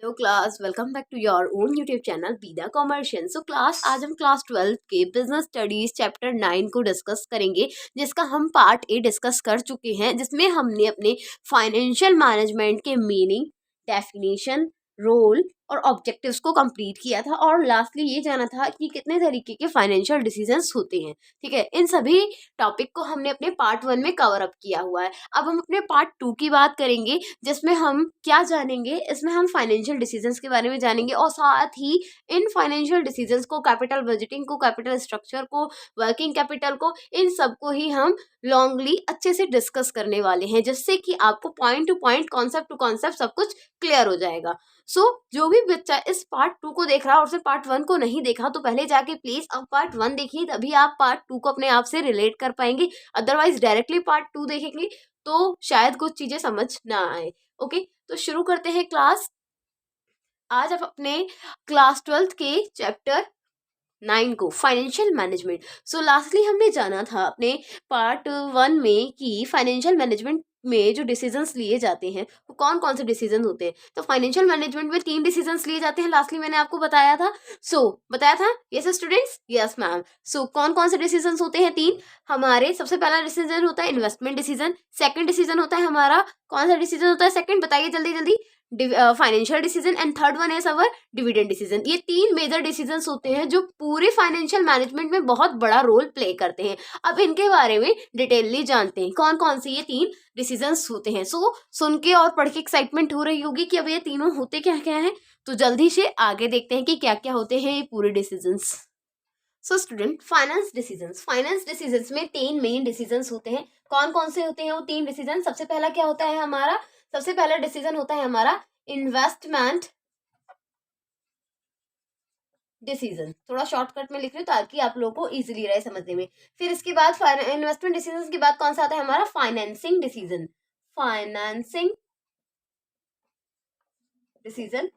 Hello class, welcome back to your own YouTube channel बीदा commercial. So class, आज हम class 12 के business studies chapter 9 को discuss करेंगे, जिसका हम पार्ट ए डिस्कस कर चुके हैं, जिसमें हमने अपने फाइनेंशियल मैनेजमेंट के मीनिंग, डेफिनेशन, रोल और ऑब्जेक्टिव्स को कंप्लीट किया था। और लास्टली ये जाना था कि कितने तरीके के फाइनेंशियल डिसीजंस होते हैं। ठीक है, इन सभी टॉपिक को हमने अपने पार्ट 1 में कवर अप किया हुआ है। अब हम अपने पार्ट 2 की बात करेंगे, जिसमें हम क्या जानेंगे, इसमें हम फाइनेंशियल डिसीजंस के बारे में जानेंगे और साथ ही इन फाइनेंशियल डिसीजंस को, कैपिटल बजटिंग को, कैपिटल स्ट्रक्चर को, वर्किंग कैपिटल को, इन सबको ही हम लॉन्गली अच्छे से डिस्कस करने वाले हैं, जिससे कि आपको point to point, concept to concept सब कुछ क्लियर हो जाएगा। जो भी बच्चा इस पार्ट 2 को देख रहा है और सिर्फ पार्ट 1 को नहीं देखा, तो पहले जाके प्लीज अब पार्ट 1 देखिए, तभी आप पार्ट 2 को अपने आप से रिलेट कर पाएंगे। अदरवाइज डायरेक्टली पार्ट 2 देखेंगे तो शायद कुछ चीजें समझ ना आए। ओके, तो शुरू करते हैं क्लास। आज आप अपने क्लास 12 के चैप्टर 9 को, फाइनेंशियल मैनेजमेंट। सो लास्टली हमने जाना था अपने पार्ट 1 में कि फाइनेंशियल मैनेजमेंट में जो डिसीजंस लिए जाते हैं वो कौन कौन से डिसीजन होते हैं। तो फाइनेंशियल मैनेजमेंट में 3 डिसीजंस लिए जाते हैं, लास्टली मैंने आपको बताया था। बताया था, यस स्टूडेंट्स, यस मैम। कौन कौन से डिसीजंस होते हैं? 3। हमारे सबसे पहला डिसीजन होता है इन्वेस्टमेंट डिसीजन। सेकंड डिसीजन होता है हमारा, कौन सा डिसीजन होता है सेकंड, बताइए जल्दी जल्दी। Financial decision. And third one is our dividend decision. ये 3 मेजर डिसीजंस होते हैं जो पूरे फाइनेंशियल मैनेजमेंट में बहुत बड़ा रोल प्ले करते हैं। अब इनके बारे में डिटेलली जानते हैं कौन कौन से ये 3 डिसीजंस होते हैं। सुन के और पढ़ के एक्साइटमेंट हो रही होगी कि अब ये तीनों होते क्या क्या हैं, तो जल्दी से आगे देखते हैं कि क्या क्या होते हैं ये पूरे डिसीजंस। स्टूडेंट, फाइनेंस डिसीजंस में 3 मेन डिसीजंस होते हैं। कौन कौन से होते हैं वो 3 डिसीजन? सबसे पहला क्या होता है हमारा? सबसे पहला डिसीजन होता है हमारा इन्वेस्टमेंट डिसीजन। थोड़ा शॉर्टकट में लिख रही हूँ ताकि आप लोगों को इजीली रहे समझने में। फिर इसके बाद इन्वेस्टमेंट डिसीजन के बाद कौन सा आता है हमारा? Financing decision. फाइनेंसिंग डिसीजन,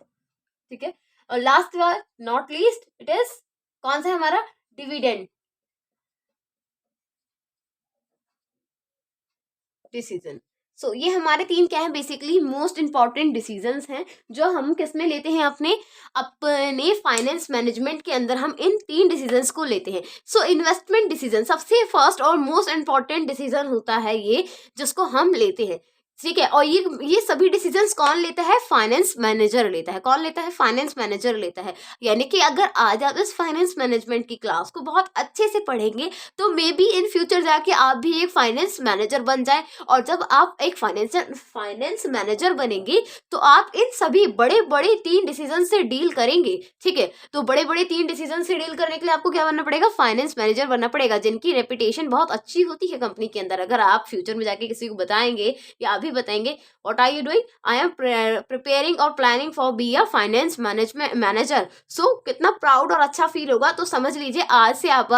ठीक है। और last one not least, it is कौन सा है हमारा? Dividend decision. ये हमारे 3 क्या है? बेसिकली मोस्ट इंपॉर्टेंट डिसीजंस हैं, जो हम किस में लेते हैं? अपने अपने फाइनेंस मैनेजमेंट के अंदर हम इन 3 डिसीजंस को लेते हैं। इन्वेस्टमेंट डिसीजन सबसे फर्स्ट और मोस्ट इंपॉर्टेंट डिसीजन होता है ये, जिसको हम लेते हैं। ठीक है, और ये सभी डिसीजंस कौन लेता है? फाइनेंस मैनेजर लेता है। कौन लेता है? फाइनेंस मैनेजर लेता है। यानी कि अगर आज आप इस फाइनेंस मैनेजमेंट की क्लास को बहुत अच्छे से पढ़ेंगे तो मे बी इन फ्यूचर जाके आप भी एक फाइनेंस मैनेजर बन जाए। और जब आप एक फाइनेंस मैनेजर बनेंगे तो आप इन सभी बड़े बड़े 3 डिसीजन से डील करेंगे। ठीक है, तो बड़े बड़े 3 डिसीजन से डील करने के लिए आपको क्या बनना पड़ेगा? फाइनेंस मैनेजर बनना पड़ेगा, जिनकी रेपुटेशन बहुत अच्छी होती है कंपनी के अंदर। अगर आप फ्यूचर में जाके किसी को बताएंगे या अभी बताएंगे, what are you doing? I am preparing और planning for be a finance management manager. कितना प्राउड और अच्छा फील होगा। तो समझ लीजिए, आज से आप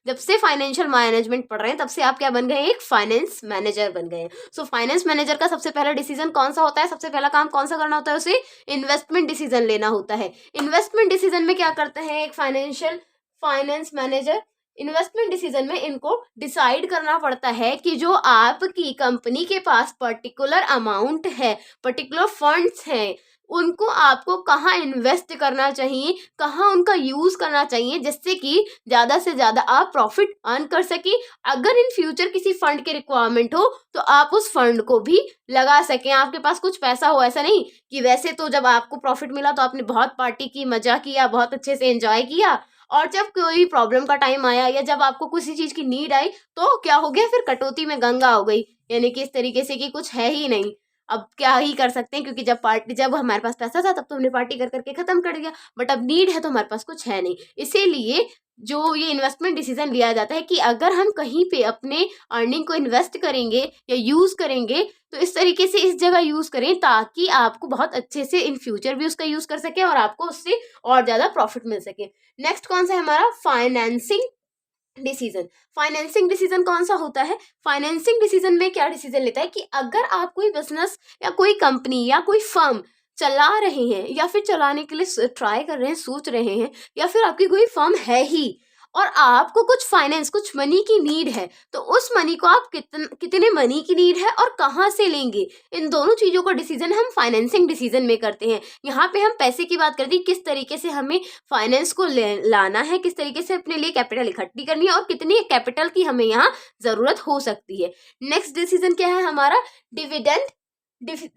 जब से फाइनेंशियल मैनेजमेंट पढ़ रहे हैं तब से आप क्या बन गए? एक फाइनेंस मैनेजर बन गए। फाइनेंस मैनेजर का सबसे पहला डिसीजन कौन सा होता है? सबसे पहला काम कौन सा करना होता है उसे? इन्वेस्टमेंट डिसीजन लेना होता है। इन्वेस्टमेंट डिसीजन में क्या करते हैं एक फाइनेंस मैनेजर? इन्वेस्टमेंट डिसीजन में इनको डिसाइड करना पड़ता है कि जो आपकी कंपनी के पास पर्टिकुलर अमाउंट है, पर्टिकुलर फंड्स हैं, उनको आपको कहाँ इन्वेस्ट करना चाहिए, कहाँ उनका यूज करना चाहिए, जिससे कि ज्यादा से ज्यादा आप प्रॉफिट अर्न कर सके। अगर इन फ्यूचर किसी फंड की रिक्वायरमेंट हो तो आप उस फंड को भी लगा सकें, आपके पास कुछ पैसा हो। ऐसा नहीं कि वैसे तो जब आपको प्रॉफिट मिला तो आपने बहुत पार्टी की, मजा किया, बहुत अच्छे से एंजॉय किया, और जब कोई प्रॉब्लम का टाइम आया या जब आपको किसी चीज की नीड आई तो क्या हो गया? फिर कटौती में गंगा हो गई। यानी कि इस तरीके से कि कुछ है ही नहीं, अब क्या ही कर सकते हैं, क्योंकि जब हमारे पास पैसा था तब तो हमने पार्टी कर करके खत्म कर दिया, बट अब नीड है तो हमारे पास कुछ है नहीं। इसीलिए जो ये इन्वेस्टमेंट डिसीजन लिया जाता है कि अगर हम कहीं पे अपने अर्निंग को इन्वेस्ट करेंगे या यूज करेंगे तो इस तरीके से इस जगह यूज करें ताकि आपको बहुत अच्छे से इन फ्यूचर भी उसका यूज कर सके और आपको उससे और ज्यादा प्रॉफिट मिल सके। नेक्स्ट कौन सा है हमारा? Financing decision. फाइनेंसिंग डिसीजन कौन सा होता है? फाइनेंसिंग डिसीजन में क्या डिसीजन लेता है कि अगर आप कोई बिजनेस या कोई कंपनी या कोई फर्म चला रहे हैं या फिर चलाने के लिए ट्राई कर रहे हैं, सोच रहे हैं, या फिर आपकी कोई फर्म है ही और आपको कुछ फाइनेंस, कुछ मनी की नीड है, तो उस मनी को आप कितने मनी की नीड है और कहाँ से लेंगे, इन दोनों चीज़ों का डिसीजन हम फाइनेंसिंग डिसीजन में करते हैं। यहाँ पे हम पैसे की बात करते हैं, किस तरीके से हमें फाइनेंस को लाना है, किस तरीके से अपने लिए कैपिटल इकट्ठी करनी है और कितनी कैपिटल की हमें यहाँ ज़रूरत हो सकती है। नेक्स्ट डिसीजन क्या है हमारा, डिविडेंड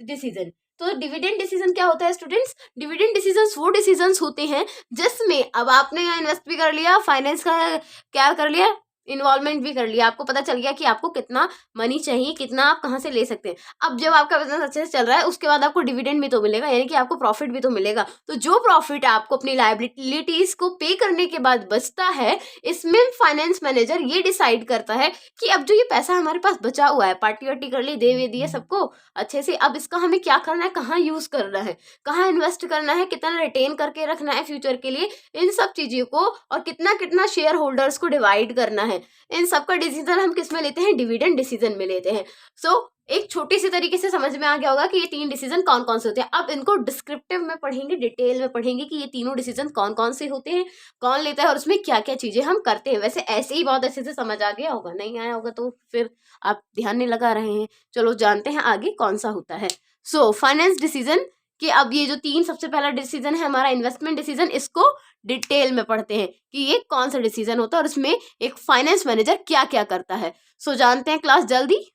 डिसीजन। तो डिविडेंड डिसीजन क्या होता है स्टूडेंट्स, डिविडेंड डिसीजंस वो डिसीजंस होते हैं जिसमें अब आपने यहाँ इन्वेस्ट भी कर लिया, फाइनेंस का क्या कर लिया, इन्वॉल्वमेंट भी कर लिया, आपको पता चल गया कि आपको कितना मनी चाहिए, कितना आप कहाँ से ले सकते हैं। अब जब आपका बिजनेस अच्छे से चल रहा है उसके बाद आपको डिविडेंड भी तो मिलेगा, यानी कि आपको प्रॉफिट भी तो मिलेगा। तो जो प्रॉफिट आपको अपनी लायबिलिटीज को पे करने के बाद बचता है, इसमें फाइनेंस मैनेजर ये डिसाइड करता है कि अब जो ये पैसा हमारे पास बचा हुआ है, पार्टी वार्टी कर ली, दे दिए सबको अच्छे से, अब इसका हमें क्या करना है, कहाँ यूज करना है, कहाँ इन्वेस्ट करना है, कितना रिटेन करके रखना है फ्यूचर के लिए, इन सब चीजों को, और कितना कितना शेयर होल्डर्स को डिवाइड करना है, इन सब का डिसीजन हम किस में लेते हैं, डिविडेंड डिसीजन में लेते हैं। सो एक छोटी सी तरीके से समझ में आ गया होगा कि ये 3 डिसीजन कौन कौन से होते हैं। अब इनको डिस्क्रिप्टिव में पढ़ेंगे, डिटेल में पढ़ेंगे कि ये तीनों डिसीजन कौन कौन से होते हैं, कौन लेता है और उसमें क्या क्या चीजें हम करते हैं। वैसे ऐसे ही बहुत अच्छे से समझ आ गया होगा, नहीं आया होगा तो फिर आप ध्यान नहीं लगा रहे हैं। चलो जानते हैं आगे कौन सा होता है। सो फाइनेंस डिसीजन कि अब ये जो 3 सबसे पहला डिसीजन है हमारा इन्वेस्टमेंट डिसीजन, इसको डिटेल में पढ़ते हैं कि ये कौन सा डिसीजन होता है और इसमें एक फाइनेंस मैनेजर क्या क्या करता है। सो जानते हैं क्लास जल्दी।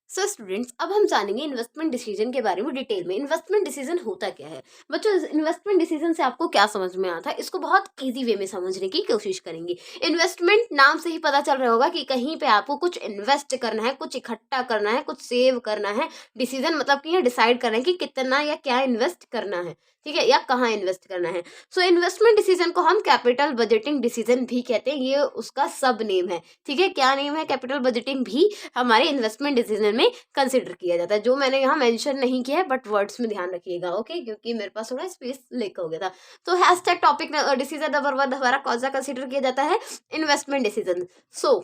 सो स्टूडेंट्स, अब हम जानेंगे इन्वेस्टमेंट डिसीजन के बारे में डिटेल में। इन्वेस्टमेंट डिसीजन होता क्या है बच्चों, इन्वेस्टमेंट डिसीजन से आपको क्या समझ में आता है, इसको बहुत इजी वे में समझने की कोशिश करेंगे। इन्वेस्टमेंट नाम से ही पता चल रहा होगा कि कहीं पे आपको कुछ इन्वेस्ट करना है, कुछ इकट्ठा करना है, कुछ सेव करना है। डिसीजन मतलब कि ये डिसाइड करना है कि कितना या क्या इन्वेस्ट करना है, ठीक है, या कहाँ इन्वेस्ट करना है। सो इन्वेस्टमेंट डिसीजन को हम कैपिटल बजटिंग डिसीजन भी कहते हैं, ये उसका सब नेम है, ठीक है। क्या नेम है, कैपिटल बजटिंग भी हमारे इन्वेस्टमेंट डिसीजन में कंसिडर किया जाता है, जो मैंने यहाँ मेंशन नहीं किया है, बट वर्ड्स में ध्यान रखिएगा, ओके, क्योंकि मेरे पास थोड़ा स्पेस लेकर हो गया था। तो हैशटैग टॉपिक डिसीजन नंबर 1 हमारा कौन सा कंसिडर किया जाता है, इन्वेस्टमेंट डिसीजन। सो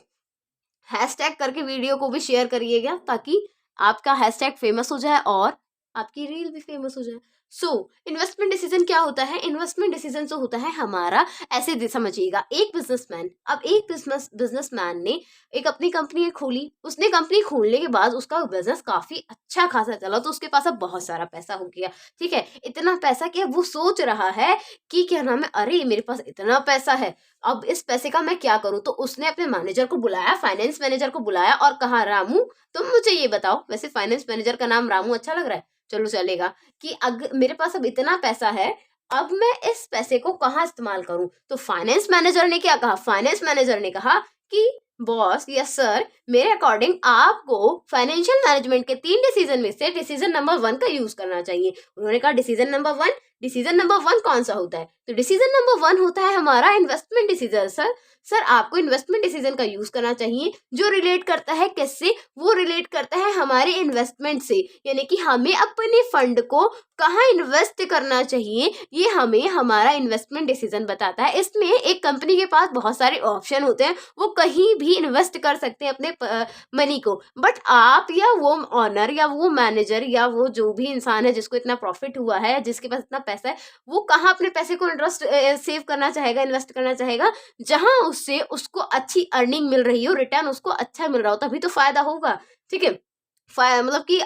हैशटैग करके वीडियो को भी शेयर करिएगा ताकि आपका हैशटैग फेमस हो जाए और आपकी रील भी फेमस हो जाए। सो इन्वेस्टमेंट डिसीजन क्या होता है, इन्वेस्टमेंट डिसीजन जो होता है हमारा, ऐसे समझिएगा, एक बिजनेसमैन, अब एक बिजनेसमैन ने एक अपनी कंपनी खोली, उसने कंपनी खोलने के बाद उसका बिजनेस काफी अच्छा खासा चला, तो उसके पास अब बहुत सारा पैसा हो गया, ठीक है। इतना पैसा कि अब वो सोच रहा है कि क्या नाम है, अरे मेरे पास इतना पैसा है, अब इस पैसे का मैं क्या करूं। तो उसने अपने मैनेजर को बुलाया, फाइनेंस मैनेजर को बुलाया और कहा, रामू तुम मुझे ये बताओ, वैसे फाइनेंस मैनेजर का नाम रामू अच्छा लग रहा है, चलो चलेगा, कि अगर मेरे पास अब इतना पैसा है, अब मैं इस पैसे को कहाँ इस्तेमाल करूं। तो फाइनेंस मैनेजर ने क्या कहा, फाइनेंस मैनेजर ने कहा कि बॉस, यस सर, मेरे अकॉर्डिंग आपको फाइनेंशियल मैनेजमेंट के 3 डिसीजन में से डिसीजन नंबर 1 का यूज करना चाहिए। उन्होंने कहा डिसीजन नंबर 1, डिसीजन नंबर 1 कौन सा होता है, तो डिसीजन नंबर 1 होता है हमारा इन्वेस्टमेंट डिसीजन। सर आपको इन्वेस्टमेंट डिसीजन का यूज करना चाहिए, जो रिलेट करता है किससे, वो रिलेट करता है हमारे इन्वेस्टमेंट से, यानी कि हमें अपने फंड को कहाँ इन्वेस्ट करना चाहिए, ये हमें हमारा इन्वेस्टमेंट डिसीजन बताता है। इसमें एक कंपनी के पास बहुत सारे ऑप्शन होते हैं, वो कहीं भी इन्वेस्ट कर सकते हैं अपने मनी को, बट आप या वो ऑनर या वो मैनेजर या वो जो भी इंसान है जिसको इतना प्रॉफिट हुआ है, जिसके पास इतना पैसा है, वो कहाँ अपने पैसे को इंटरेस्ट सेव करना चाहेगा, इन्वेस्ट करना चाहेगा, जहां उससे उसको अच्छी अर्निंग मिल रही हो, रिटर्न उसको अच्छा मिल रहा हो, तभी तो फायदा होगा, ठीक है। मतलब कि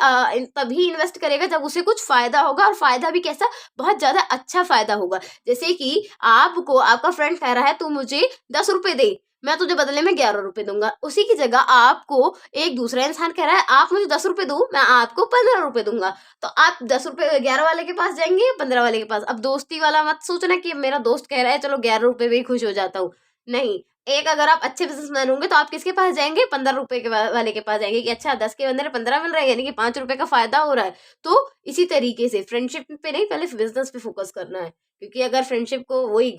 तभी इन्वेस्ट करेगा जब उसे कुछ फायदा होगा, और फायदा भी कैसा, बहुत ज्यादा अच्छा फायदा होगा। जैसे कि आपको आपका फ्रेंड कह रहा है तू मुझे 10 रुपए दे, मैं तुझे बदले में 11 रुपए दूंगा। उसी की जगह आपको एक दूसरा इंसान कह रहा है आप मुझे 10 रुपए दो, मैं आपको 15 रुपए दूंगा। तो आप 10 रुपए 11 वाले के पास जाएंगे, 15 वाले के पास। अब दोस्ती वाला मत सोचना कि मेरा दोस्त कह रहा है चलो 11 रुपए में ही खुश हो जाता हूँ, नहीं। एक अगर आप अच्छे बिजनेसमैन होंगे तो आप किसके पास जाएंगे, 15 रुपए के वाले के पास जाएंगे कि अच्छा 10 के बदले 15 मिल रहा है, यानी कि 5 रुपए का फायदा हो रहा है। तो इसी तरीके से फ्रेंडशिप पे नहीं, पहले बिजनेस पे फोकस करना है, क्योंकि अगर फ्रेंडशिप को वही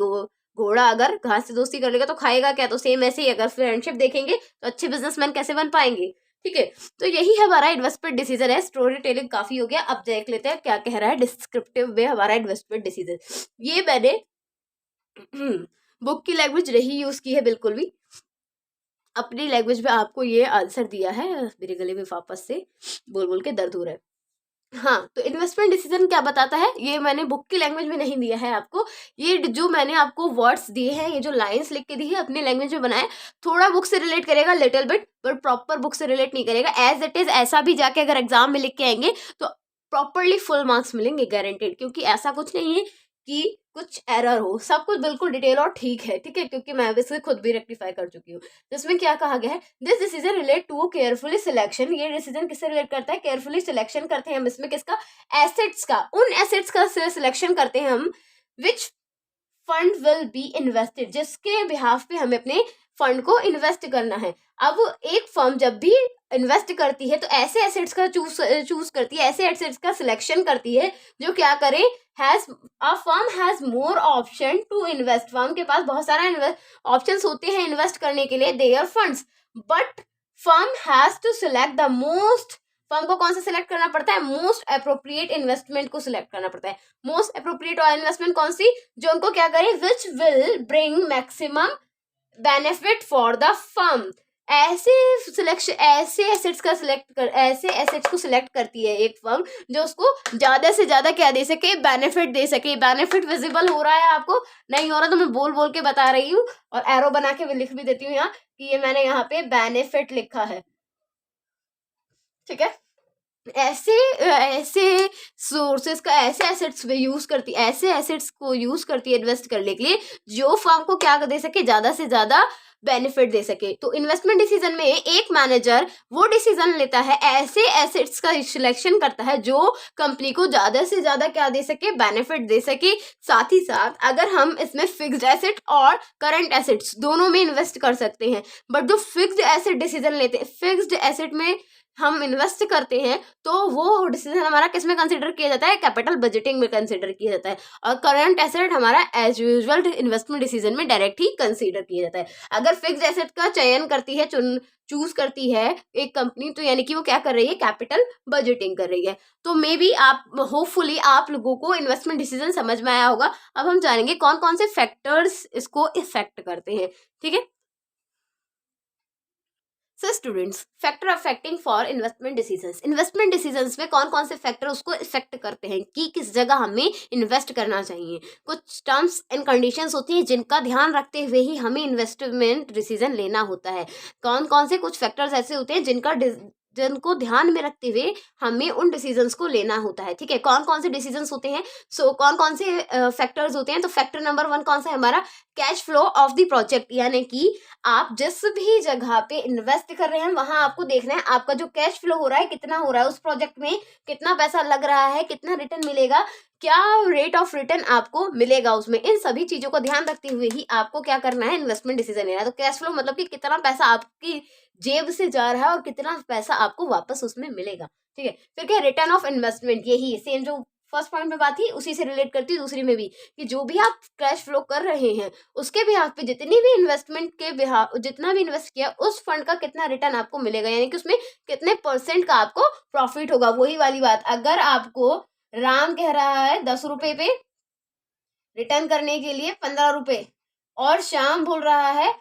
घोड़ा अगर घास से दोस्ती कर लेगा तो खाएगा क्या, तो सेम ऐसे ही अगर फ्रेंडशिप देखेंगे तो अच्छे बिजनेसमैन कैसे बन पाएंगे, ठीक है। तो यही हमारा इन्वेस्टमेंट डिसीजन है। स्टोरी टेलिंग काफी हो गया, अब देख लेते हैं क्या कह रहा है डिस्क्रिप्टिव में हमारा इन्वेस्टमेंट डिसीजन। ये मैंने बुक की लैंग्वेज नहीं यूज की है, बिल्कुल भी अपनी लैंग्वेज में आपको ये आंसर दिया है। मेरे गले में वापस से बोल बोल के दर्द हो रहा है। हाँ, तो इन्वेस्टमेंट डिसीजन क्या बताता है, ये मैंने बुक की लैंग्वेज में नहीं दिया है आपको, ये जो मैंने आपको वर्ड्स दिए हैं, ये जो लाइंस लिख के दी है अपनी लैंग्वेज में बनाए, थोड़ा बुक से रिलेट करेगा लिटिल बिट, पर प्रॉपर बुक से रिलेट नहीं करेगा। एज इट इज ऐसा भी जाके अगर एग्जाम में लिख के आएंगे तो प्रॉपरली फुल मार्क्स मिलेंगे गारंटेड, क्योंकि ऐसा कुछ नहीं है कि कुछ एरर हो, सब कुछ बिल्कुल डिटेल और ठीक है, ठीक है, क्योंकि मैं इसे खुद भी रेक्टिफाई कर चुकी हूँ। जिसमें क्या कहा गया है, this decision relate to carefully selection, ये डिसीजन किससे रिलेट करता है, केयरफुली सिलेक्शन करते हैं हम इसमें किसका, एसेट्स का, उन एसेट्स का सिलेक्शन करते हैं हम विच फंड विल बी इन्वेस्टेड, जिसके बिहाफ पे हमें अपने फंड को इन्वेस्ट करना है। अब एक फर्म जब भी इन्वेस्ट करती है तो ऐसे एसेट्स का चूज करती है, ऐसे एसेट्स का सिलेक्शन करती है जो क्या करे, has a firm has more option to invest, firm के पास बहुत सारा ऑप्शंस होते हैं इन्वेस्ट करने के लिए there funds, but firm has to select the most, firm को कौन सा सिलेक्ट करना पड़ता है, मोस्ट अप्रोप्रिएट इन्वेस्टमेंट को सिलेक्ट करना पड़ता है। मोस्ट अप्रोप्रिएट इन्वेस्टमेंट कौन सी, जो उनको क्या करे, which will bring maximum benefit for the firm, ऐसे सिलेक्शन, ऐसे एसेट्स का सिलेक्ट कर, ऐसे एसेट्स को सिलेक्ट करती है एक फर्म जो उसको ज्यादा से ज्यादा क्या दे सके, बेनिफिट दे सके। बेनिफिट विजिबल हो रहा है आपको, नहीं हो रहा तो मैं बोल बोल के बता रही हूँ और एरो बना के लिख भी देती हूँ यहाँ कि ये मैंने यहाँ पे बेनिफिट लिखा है, ठीक है। ऐसे ऐसे सोर्सेस का, ऐसे एसेट्स यूज करती, ऐसे एसेट्स को यूज करती है इन्वेस्ट करने के लिए जो फर्म को क्या दे सके, ज्यादा से ज्यादा बेनिफिट दे सके। तो इन्वेस्टमेंट डिसीजन में एक मैनेजर वो डिसीजन लेता है, ऐसे एसेट्स का सिलेक्शन करता है जो कंपनी को ज्यादा से ज्यादा क्या दे सके, बेनिफिट दे सके। साथ ही साथ अगर हम इसमें फिक्स्ड एसेट और करंट एसेट्स दोनों में इन्वेस्ट कर सकते हैं, बट जो फिक्स्ड एसेट डिसीजन लेते हैं, फिक्स्ड एसेट में हम इन्वेस्ट करते हैं तो वो डिसीजन हमारा किस में कंसिडर किया जाता है, कैपिटल बजटिंग में कंसिडर किया जाता है, और करंट एसेट हमारा एज यूजुअल इन्वेस्टमेंट डिसीजन में डायरेक्ट ही कंसिडर किया जाता है। अगर फिक्स्ड एसेट का चयन करती है, चूज करती है एक कंपनी, तो यानी कि वो क्या कर रही है, कैपिटल बजटिंग कर रही है। तो मे बी आप, होपफुली आप लोगों को इन्वेस्टमेंट डिसीजन समझ में आया होगा। अब हम जानेंगे कौन कौन से फैक्टर्स इसको इफेक्ट करते हैं, ठीक है। So students, factor affecting for investment decisions, investment decisions में कौन कौन से फैक्टर उसको इफेक्ट करते हैं कि किस जगह हमें इन्वेस्ट करना चाहिए। कुछ टर्म्स एंड कंडीशंस होती हैं जिनका ध्यान रखते हुए ही हमें इन्वेस्टमेंट डिसीजन लेना होता है। कौन कौन से कुछ फैक्टर्स ऐसे होते हैं जिनको ध्यान में रखते हुए हमें उन डिसीजंस को लेना होता है, ठीक है। कौन कौन से डिसीजंस होते हैं, कौन कौन से फैक्टर्स होते हैं, तो फैक्टर नंबर 1 कौन सा है हमारा, cash flow of the project, यानी कि आप जिस भी जगह पे इन्वेस्ट कर रहे हैं वहां आपको देखना है आपका जो कैश फ्लो हो रहा है कितना हो रहा है, उस प्रोजेक्ट में कितना पैसा लग रहा है, कितना रिटर्न मिलेगा, क्या रेट ऑफ रिटर्न आपको मिलेगा उसमें। इन सभी चीजों को ध्यान रखते हुए ही आपको क्या करना है, इन्वेस्टमेंट डिसीजन लेना है। तो कैश फ्लो मतलब कि कितना पैसा आपकी जेब से जा रहा है और कितना पैसा आपको वापस उसमें मिलेगा, ठीक है। फिर क्या, रिटर्न ऑफ इन्वेस्टमेंट, यही सेम जो फर्स्ट पॉइंट में बात थी उसी से रिलेट करती है दूसरी में भी, कि जो भी आप कैश फ्लो कर रहे हैं उसके बिहाफ पे जितनी भी इन्वेस्टमेंट के बिहाफ, जितना भी इन्वेस्ट किया उस फंड का कितना रिटर्न आपको मिलेगा, यानी कि उसमें कितने % का आपको प्रॉफिट होगा। वही वाली बात, अगर आपको राम कह रहा है 10 रुपए पे रिटर्न करने के लिए 15 रुपए, और श्याम बोल रहा है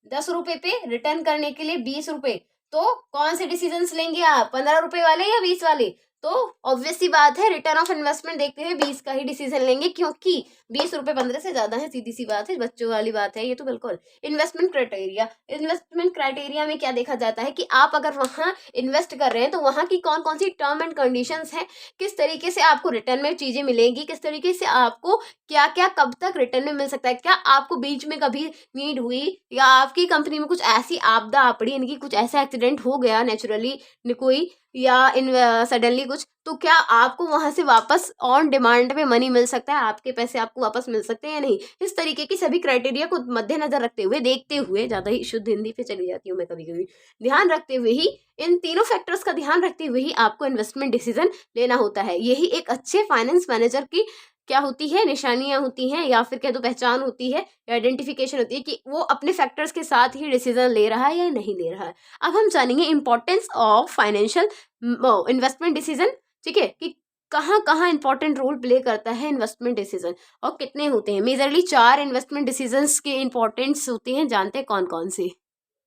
10 रुपए पे रिटर्न करने के लिए 20 रुपए, तो कौन से डिसीजंस लेंगे आप, 15 रुपए वाले या 20 वाले। तो ऑब्वियस सी बात है, रिटर्न ऑफ इन्वेस्टमेंट देखते हुए 20 का ही डिसीजन लेंगे, क्योंकि 20 रुपए 15 से ज्यादा है, सीधी सी बात है, बच्चों वाली बात है ये तो बिल्कुल। इन्वेस्टमेंट क्राइटेरिया, इन्वेस्टमेंट क्राइटेरिया में क्या देखा जाता है कि आप अगर वहां इन्वेस्ट कर रहे हैं तो वहां की कौन कौन सी टर्म एंड कंडीशंस है, किस तरीके से आपको रिटर्न में चीजें मिलेंगी, किस तरीके से आपको क्या क्या कब तक रिटर्न में मिल सकता है, क्या आपको बीच में कभी नीड हुई या आपकी कंपनी में कुछ ऐसी आपदा आ पड़ी, यानी कि कुछ ऐसा एक्सीडेंट हो गया नेचुरली कोई, या इन सडनली कुछ, तो क्या आपको वहां से वापस ऑन डिमांड पे मनी मिल सकता है, आपके पैसे आपको वापस मिल सकते हैं या नहीं। इस तरीके की सभी क्राइटेरिया को मद्देनजर रखते हुए, देखते हुए, ज्यादा ही शुद्ध हिंदी पे चली जाती हूँ मैं कभी कभी, ध्यान रखते हुए ही, इन तीनों फैक्टर्स का ध्यान रखते हुए ही आपको इन्वेस्टमेंट डिसीजन लेना होता है। यही एक अच्छे फाइनेंस मैनेजर की क्या होती है, निशानियां होती हैं, या फिर कह दो पहचान होती है, आइडेंटिफिकेशन होती है कि वो अपने फैक्टर्स के साथ ही डिसीजन ले रहा है या नहीं ले रहा है। अब हम जानेंगे importance of financial investment decision, ठीक है, कि कहाँ कहाँ इंपॉर्टेंट रोल प्ले करता है इन्वेस्टमेंट डिसीजन और कितने होते हैं। मेजरली 4 इन्वेस्टमेंट डिसीजंस के इंपॉर्टेंस होते हैं, जानते हैं कौन कौन से।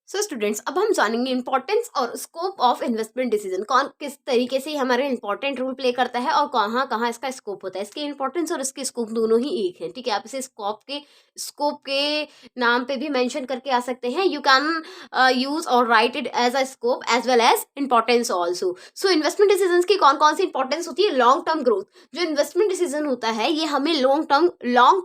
सो स्टूडेंट्स, अब हम जानेंगे इंपॉर्टेंस और स्कोप ऑफ इन्वेस्टमेंट डिसीजन। कौन किस तरीके से हमारे इंपॉर्टेंट रोल प्ले करता है और कहाँ कहाँ इसका स्कोप होता है। इसके इंपॉर्टेंस और इसके स्कोप दोनों ही एक है, ठीक है। आप इसे स्कोप के नाम पे भी मेंशन करके आ सकते हैं। यू कैन यूज और write it as a scope as well as importance also. So investment decision की कौन कौन सी इंपॉर्टेंस होती है। लॉन्ग टर्म ग्रोथ, जो इन्वेस्टमेंट डिसीजन होता है ये हमें लॉन्ग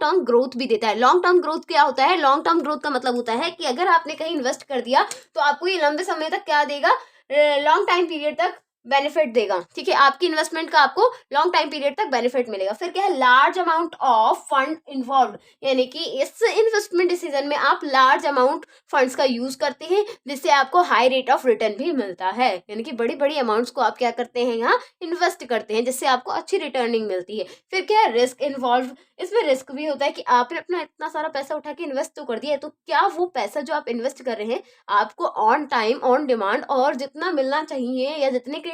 टर्म ग्रोथ भी देता है। लॉन्ग टर्म ग्रोथ क्या होता है। लॉन्ग टर्म ग्रोथ का मतलब होता है कि अगर आपने कहीं इन्वेस्ट कर दिया तो आपको ये लंबे समय तक क्या देगा, लॉन्ग टाइम पीरियड तक बेनिफिट देगा, ठीक है। आपकी इन्वेस्टमेंट का आपको लॉन्ग टाइम पीरियड तक बेनिफिट मिलेगा। फिर क्या है, large amount of fund involve, यानी कि इस इन्वेस्टमेंट डिसीजन में आप लार्ज अमाउंट फंड्स का यूज करते हैं जिससे आपको हाई रेट ऑफ रिटर्न भी मिलता है। यानी कि बड़ी बड़ी अमाउंट्स को आप क्या करते हैं, यहाँ इन्वेस्ट करते हैं जिससे आपको अच्छी रिटर्निंग मिलती है। फिर क्या है, रिस्क इन्वॉल्व, इसमें रिस्क भी होता है कि आपने अपना इतना सारा पैसा उठा के इन्वेस्ट तो कर दिया है, तो क्या वो पैसा जो आप इन्वेस्ट कर रहे हैं आपको ऑन टाइम ऑन डिमांड और जितना मिलना चाहिए या जितने के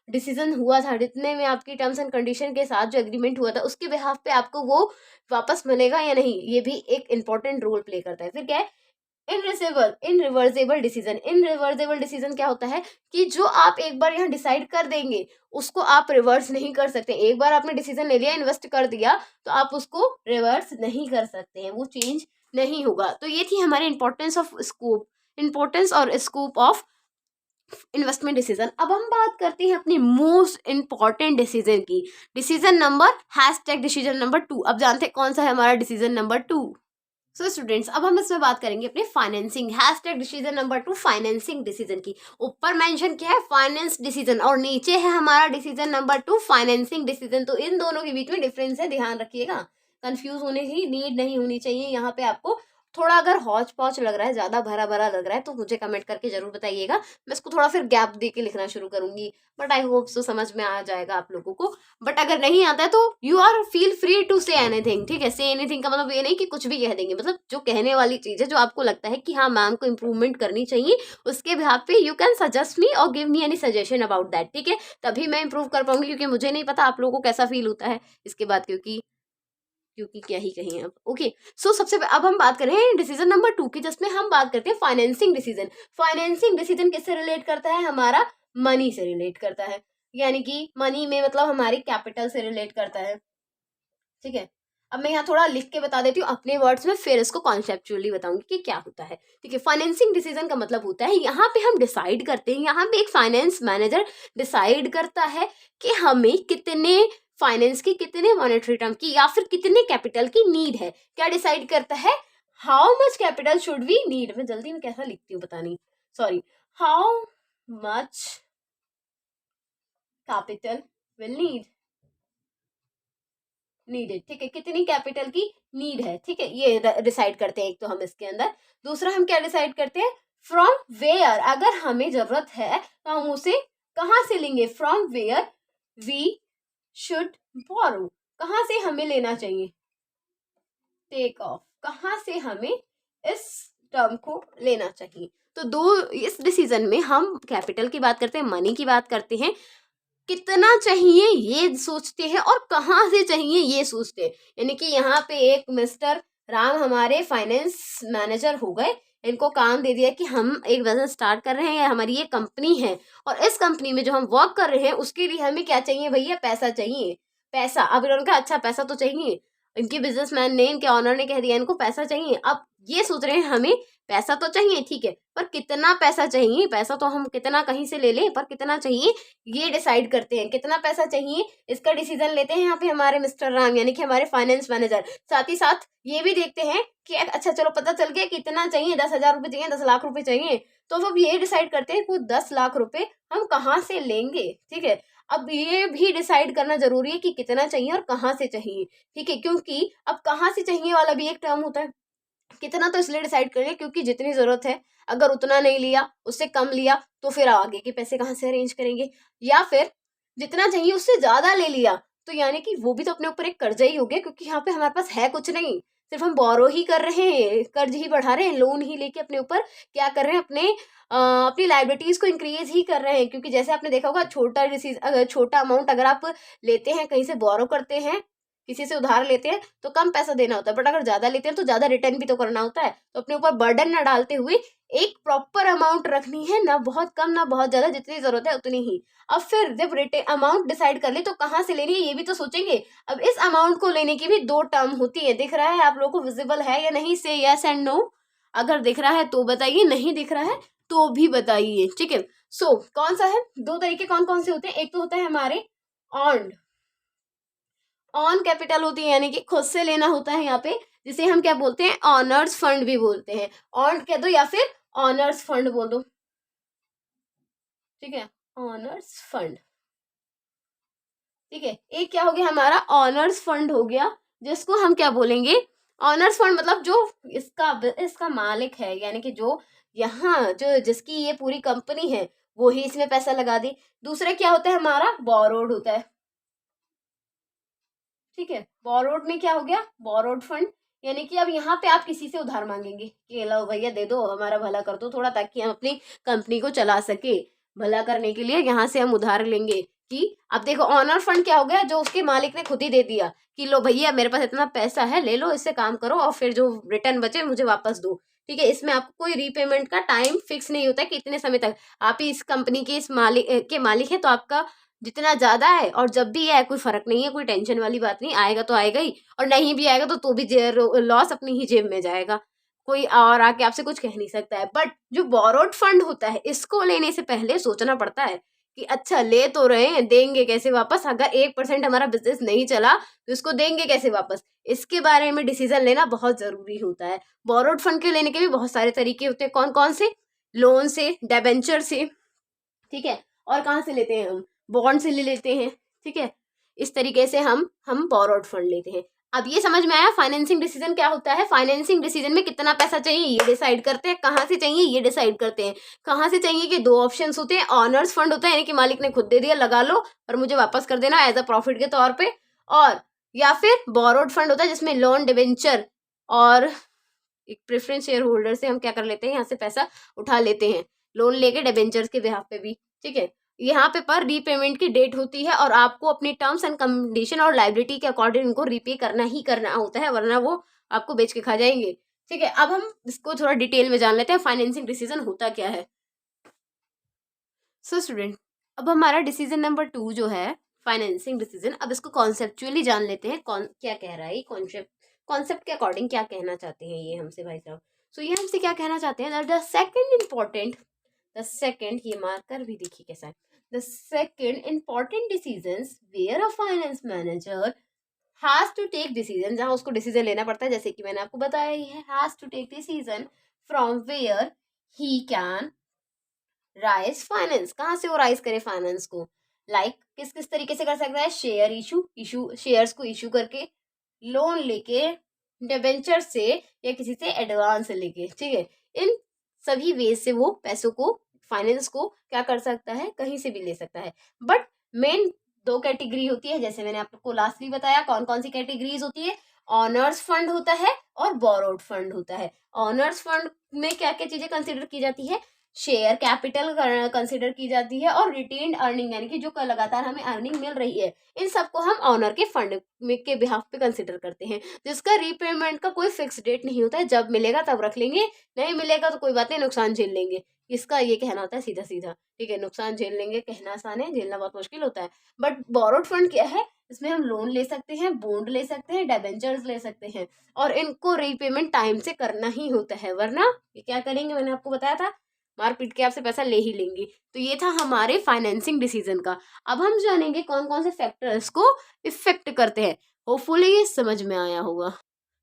डिसीजन हुआ था, जितने में आपकी टर्म्स एंड कंडीशन के साथ जो एग्रीमेंट हुआ था उसके बिहाफ पे आपको वो वापस मिलेगा या नहीं, ये भी एक इंपॉर्टेंट रोल प्ले करता है। फिर क्या है, इनरिवर्सेबल डिसीजन। इनरिवर्सेबल डिसीजन क्या होता है कि जो आप एक बार यहाँ डिसाइड कर देंगे उसको आप रिवर्स नहीं कर सकते। एक बार आपने डिसीजन ले लिया, इन्वेस्ट कर दिया, तो आप उसको रिवर्स नहीं कर सकते हैं, वो चेंज नहीं होगा। तो ये थी हमारी इंपॉर्टेंस और स्कोप ऑफ इन्वेस्टमेंट डिसीजन। अब हम बात करते हैं अपनी मोस्ट इंपॉर्टेंट डिसीजन की, डिसीजन नंबर डिसीजन नंबर 2। अब जानते हैं कौन सा है हमारा डिसीजन नंबर 2। सो स्टूडेंट्स, अब हम इसमें बात करेंगे अपने financing decision number 2 financing decision की। ऊपर मेंशन क्या है, फाइनेंस डिसीजन, और नीचे है हमारा डिसीजन नंबर 2 फाइनेंसिंग डिसीजन। तो इन दोनों के बीच में डिफरेंस है, ध्यान रखिएगा। कंफ्यूज होने की नीड नहीं होनी चाहिए यहाँ पे आपको। थोड़ा अगर हौच पौच लग रहा है, ज्यादा भरा भरा लग रहा है, तो मुझे कमेंट करके जरूर बताइएगा। मैं इसको थोड़ा फिर गैप दे के लिखना शुरू करूंगी, बट आई होप सो समझ में आ जाएगा आप लोगों को। बट अगर नहीं आता है तो you are feel free to say anything, ठीक है। से एनीथिंग का मतलब ये नहीं कि कुछ भी कह देंगे, मतलब जो कहने वाली चीज है, जो आपको लगता है कि हाँ मैम को इम्प्रूवमेंट करनी चाहिए, उसके बिहाफ पे यू कैन सजेस्ट मी और give me any suggestion about that, ठीक है। तभी मैं इंप्रूव कर पाऊंगी, क्योंकि मुझे नहीं पता आप लोगों को कैसा फील होता है इसके बाद, क्योंकि क्या ही कहें अब। ओके, सो अब हम बात करें डिसीजन नंबर 2 की, जिसमें हम बात करते हैं फाइनेंसिंग डिसीजन। फाइनेंसिंग डिसीजन किससे रिलेट करता है, हमारा मनी से रिलेट करता है, यानी कि मनी में मतलब हमारी कैपिटल से रिलेट करता है, ठीक है। अब मैं यहाँ थोड़ा लिख के बता देती हूँ अपने वर्ड्स में, फिर इसको कॉन्सेप्चुअली बताऊंगी कि क्या होता है, ठीक है। फाइनेंसिंग डिसीजन का मतलब होता है यहाँ पे हम डिसाइड करते हैं, यहाँ पे एक फाइनेंस मैनेजर डिसाइड करता है कि हमें कितने फाइनेंस की, कितने मॉनेटरी टर्म की, या फिर कितने कैपिटल की नीड है। क्या डिसाइड करता है, how much capital should we need. मैं जल्दी में कैसा लिखती हूँ पता नहीं, sorry. How much capital will needed, ठीक है। कितनी कैपिटल की नीड है, ठीक है, ये डिसाइड करते हैं एक तो हम इसके अंदर। दूसरा हम क्या डिसाइड करते हैं, फ्रॉम वेयर, अगर हमें जरूरत है तो हम उसे कहाँ से लेंगे, फ्रॉम वेयर वी शुड बोरो, कहाँ से हमें लेना चाहिए, टेक ऑफ, कहाँ से हमें इस टर्म को लेना चाहिए। तो दो, इस डिसीजन में हम कैपिटल की बात करते हैं, मनी की बात करते हैं, कितना चाहिए ये सोचते हैं, और कहाँ से चाहिए ये सोचते हैं। यानी कि यहाँ पे एक मिस्टर राम हमारे फाइनेंस मैनेजर हो गए, इनको काम दे दिया कि हम एक बिजनेस स्टार्ट कर रहे हैं, या हमारी ये कंपनी है, और इस कंपनी में जो हम वर्क कर रहे हैं उसके लिए हमें क्या चाहिए भैया, पैसा चाहिए। पैसा, अब इन्होंने कहा अच्छा पैसा तो चाहिए, इनके बिजनेसमैन ने, इनके ऑनर ने कह दिया इनको पैसा चाहिए। अब ये सोच रहे हैं हमें पैसा तो चाहिए, ठीक है, पर कितना पैसा चाहिए, पैसा तो हम कितना कहीं से ले लें, पर कितना चाहिए ये डिसाइड करते हैं। कितना पैसा चाहिए इसका डिसीजन लेते हैं यहाँ पे हमारे मिस्टर राम, यानी कि हमारे फाइनेंस मैनेजर। साथ ही साथ ये भी देखते हैं कि अच्छा चलो पता चल गया कितना चाहिए, 10,000 रुपये चाहिए, 10 लाख रुपए चाहिए, तो अब ये डिसाइड करते हैं कि 10 लाख रुपए हम कहाँ से लेंगे, ठीक है। अब ये भी डिसाइड करना जरूरी है कि कितना चाहिए और कहाँ से चाहिए, ठीक है, क्योंकि अब कहाँ से चाहिए वाला भी एक टर्म होता है। कितना तो इसलिए डिसाइड करिए क्योंकि जितनी जरूरत है, अगर उतना नहीं लिया, उससे कम लिया, तो फिर आगे के पैसे कहाँ से अरेंज करेंगे। या फिर जितना चाहिए उससे ज्यादा ले लिया, तो यानी कि वो भी तो अपने ऊपर एक कर्जा ही हो गया, क्योंकि यहाँ पे हमारे पास है कुछ नहीं, सिर्फ हम बोरो ही कर रहे हैं, कर्ज ही बढ़ा रहे हैं, लोन ही लेके अपने ऊपर क्या कर रहे हैं, अपनी लाइबिलिटीज को इंक्रीज ही कर रहे हैं। क्योंकि जैसे आपने देखा होगा, छोटा अमाउंट अगर आप लेते हैं कहीं से बोरो करते हैं, किसी से उधार लेते हैं तो कम पैसा देना होता है, बट अगर ज्यादा लेते हैं तो ज्यादा रिटर्न भी तो करना होता है। तो अपने ऊपर बर्डन ना डालते हुए एक प्रॉपर अमाउंट रखनी है, ना बहुत कम ना बहुत ज्यादा, जितनी जरूरत है उतनी ही। अब फिर जब रिटर्न अमाउंट डिसाइड कर ले तो कहाँ से लेनी है ये भी तो सोचेंगे। अब इस अमाउंट को लेने की भी दो टर्म होती है, दिख रहा है आप लोगों को, विजिबल है या नहीं, से यस एंड नो। अगर दिख रहा है तो बताइए, नहीं दिख रहा है तो भी बताइए, ठीक है। सो कौन सा है, दो तरीके कौन कौन से होते हैं, एक तो होता है हमारे अर्न्ड, ऑन कैपिटल होती है, यानी कि खुद से लेना होता है यहाँ पे, जिसे हम क्या बोलते हैं, ऑनर्स फंड भी बोलते हैं। ऑन कह दो या फिर ऑनर्स फंड बोल दो, ठीक है, ऑनर्स फंड, ठीक है। एक क्या हो गया हमारा ऑनर्स फंड हो गया, जिसको हम क्या बोलेंगे, ऑनर्स फंड मतलब जो इसका मालिक है, यानी कि जो यहाँ जो जिसकी ये पूरी कंपनी है वो ही इसमें पैसा लगा दी। दूसरा क्या होता है हमारा, बोरोड होता है, ठीक है। बोरोड में क्या हो गया, बोरोड फंड, यानी कि अब यहाँ पे आप किसी से उधार मांगेंगे कि लो भैया दे दो, हमारा भला कर दो थोड़ा, ताकि हम अपनी कंपनी को चला सके। भला करने के लिए यहाँ से हम उधार लेंगे कि अब देखो ऑनर फंड क्या हो गया, जो उसके मालिक ने खुद ही दे दिया कि लो भैया मेरे पास इतना पैसा है, ले लो इससे काम करो और फिर जो रिटर्न बचे मुझे वापस दो, ठीक है। इसमें आपको कोई रीपेमेंट का टाइम फिक्स नहीं होता कि इतने समय तक आप ही इस कंपनी के इस मालिक है, तो आपका जितना ज्यादा है और जब भी है कोई फर्क नहीं है, कोई टेंशन वाली बात नहीं, आएगा तो आएगा ही, और नहीं भी आएगा तो भी लॉस अपनी ही जेब में जाएगा, कोई और आके आपसे कुछ कह नहीं सकता है। बट जो बोरोड फंड होता है, इसको लेने से पहले सोचना पड़ता है कि अच्छा ले तो रहे हैं, देंगे कैसे वापस, अगर 1% हमारा बिजनेस नहीं चला तो इसको देंगे कैसे वापस, इसके बारे में डिसीजन लेना बहुत जरूरी होता है। बोरोड फंड के लेने के भी बहुत सारे तरीके होते हैं, कौन कौन से, लोन से, डिबेंचर से, ठीक है, और कहाँ से लेते हैं हम, बॉन्ड से ले लेते हैं, ठीक है। इस तरीके से हम बोरोड फंड लेते हैं। अब ये समझ में आया फाइनेंसिंग डिसीजन क्या होता है। फाइनेंसिंग डिसीजन में कितना पैसा चाहिए ये डिसाइड करते हैं, कहाँ से चाहिए ये डिसाइड करते हैं। कहाँ से चाहिए कि दो ऑप्शंस होते हैं, ऑनर्स फंड होता है यानी कि मालिक ने खुद दे दिया, लगा लो और मुझे वापस कर देना एज अ प्रॉफिट के तौर पे, और या फिर बोरोड फंड होता है जिसमें लोन, डिबेंचर और एक प्रेफरेंस शेयर होल्डर से हम क्या कर लेते हैं, यहाँ से पैसा उठा लेते हैं, लोन लेके डिबेंचर्स के बिहाफ पे भी, ठीक है। यहाँ पे पर रीपेमेंट की डेट होती है और आपको अपनी टर्म्स एंड कंडीशन और लाइबिलिटी के अकॉर्डिंग उनको रीपे करना ही करना होता है, वरना वो आपको बेच के खा जाएंगे, ठीक है। अब हम इसको थोड़ा डिटेल में जान लेते हैं, फाइनेंसिंग डिसीजन होता क्या है। सो स्टूडेंट, अब हमारा डिसीजन नंबर 2 जो है फाइनेंसिंग डिसीजन, अब इसको कॉन्सेप्चुअली जान लेते हैं, कौन क्या कह रहा है, कॉन्सेप्ट के अकॉर्डिंग क्या कहना चाहते हैं ये हमसे भाई साहब। सो ये हमसे क्या कहना चाहते हैं, the second important, the second, ये मार्कर भी देखिए कैसा है, the second important decisions where a finance manager has to take decision, जहां उसको डिसीजन लेना पड़ता है, जैसे कि मैंने आपको बताया ही है, has to take decision from where he can raise finance, कहाँ से वो राइज करे फाइनेंस को, लाइक किस किस तरीके से कर सकता है, शेयर इशू शेयर्स को इशू करके, लोन लेके, डिबेंचर से, या किसी से एडवांस लेके, ठीक है। इन सभी वेज से वो पैसों को, फाइनेंस को क्या कर सकता है, कहीं से भी ले सकता है। बट मेन दो कैटेगरी होती है, जैसे मैंने आपको लास्टली बताया कौन कौन सी कैटेगरीज होती है, ऑनर्स फंड होता है और बोरोड फंड होता है। ऑनर्स फंड में क्या क्या चीजें कंसिडर की जाती है, शेयर कैपिटल कंसिडर की जाती है और रिटेन्ड अर्निंग, यानी कि जो लगातार हमें अर्निंग मिल रही है, इन सबको हम ऑनर के फंड में के बिहाफ पे कंसिडर करते हैं, जिसका रीपेमेंट का कोई फिक्स डेट नहीं होता है, जब मिलेगा तब रख लेंगे, नहीं मिलेगा तो कोई बात नहीं, नुकसान झेल लेंगे, इसका ये कहना होता है सीधा सीधा, ठीक है। नुकसान झेल लेंगे कहना आसान है, झेलना बहुत मुश्किल होता है। बट बोरोड फंड क्या है, इसमें हम लोन ले सकते हैं, बॉन्ड ले सकते हैं, डिबेंचर्स ले सकते हैं, और इनको रीपेमेंट टाइम से करना ही होता है, वरना ये क्या करेंगे, मैंने आपको बताया था, मार पीट के आपसे पैसा ले ही लेंगे। तो ये था हमारे फाइनेंसिंग डिसीजन का। अब हम जानेंगे कौन कौन से फैक्टर्स को इफेक्ट करते हैं, होपफुली ये समझ में आया होगा।